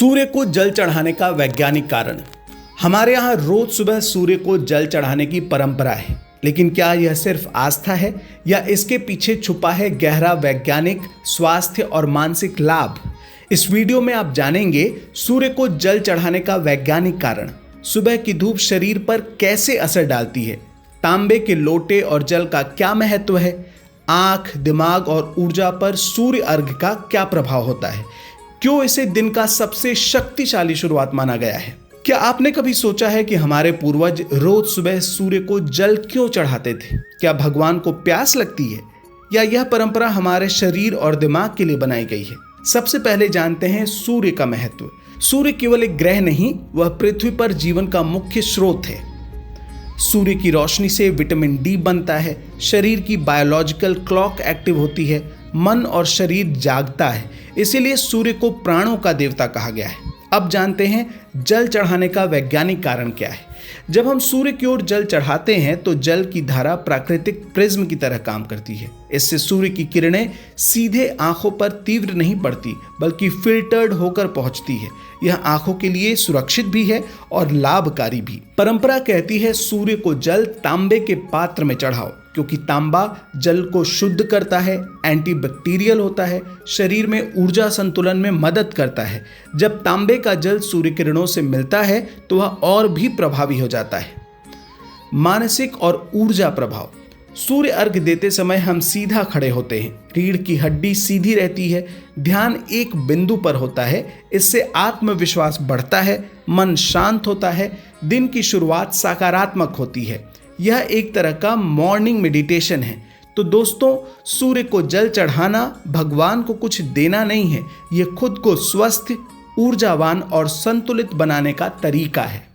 सूर्य को जल चढ़ाने का वैज्ञानिक कारण। हमारे यहाँ रोज सुबह सूर्य को जल चढ़ाने की परंपरा है, लेकिन क्या यह सिर्फ आस्था है या इसके पीछे छुपा है गहरा वैज्ञानिक, स्वास्थ्य और मानसिक लाभ? इस वीडियो में आप जानेंगे सूर्य को जल चढ़ाने का वैज्ञानिक कारण, सुबह की धूप शरीर पर कैसे असर डालती है, तांबे के लोटे और जल का क्या महत्व है, आंख, दिमाग और ऊर्जा पर सूर्य अर्घ्य का क्या प्रभाव होता है, क्यों इसे दिन का सबसे शक्तिशाली शुरुआत माना गया है। क्या आपने कभी सोचा है कि हमारे पूर्वज रोज सुबह सूर्य को जल क्यों चढ़ाते थे? क्या भगवान को प्यास लगती है या यह परंपरा हमारे शरीर और दिमाग के लिए बनाई गई है? सबसे पहले जानते हैं सूर्य का महत्व। सूर्य केवल एक ग्रह नहीं, वह पृथ्वी पर जीवन का मुख्य स्रोत है। सूर्य की रोशनी से विटामिन डी बनता है, शरीर की बायोलॉजिकल क्लॉक एक्टिव होती है, मन और शरीर जागता है। इसीलिए सूर्य को प्राणों का देवता कहा गया है। अब जानते हैं जल चढ़ाने का वैज्ञानिक कारण क्या है। जब हम सूर्य की ओर जल चढ़ाते हैं तो जल की धारा प्राकृतिक प्रिज्म की तरह काम करती है। इससे सूर्य की किरणें सीधे आंखों पर तीव्र नहीं पड़ती, बल्कि फिल्टर्ड होकर पहुंचती है। यह आंखों के लिए सुरक्षित भी है और लाभकारी भी। परंपरा कहती है सूर्य को जल तांबे के पात्र में चढ़ाओ, क्योंकि तांबा जल को शुद्ध करता है, एंटीबैक्टीरियल होता है, शरीर में ऊर्जा संतुलन में मदद करता है। जब तांबे का जल सूर्य किरणों से मिलता है तो वह और भी प्रभावी हो जाता है। मानसिक और ऊर्जा प्रभाव। सूर्य अर्घ देते समय हम सीधा खड़े होते हैं, रीढ़ की हड्डी सीधी रहती है, ध्यान एक बिंदु पर होता है। इससे आत्मविश्वास बढ़ता है, मन शांत होता है, दिन की शुरुआत सकारात्मक होती है। यह एक तरह का मॉर्निंग मेडिटेशन है। तो दोस्तों, सूर्य को जल चढ़ाना भगवान को कुछ देना नहीं है, यह खुद को स्वस्थ, ऊर्जावान और संतुलित बनाने का तरीका है।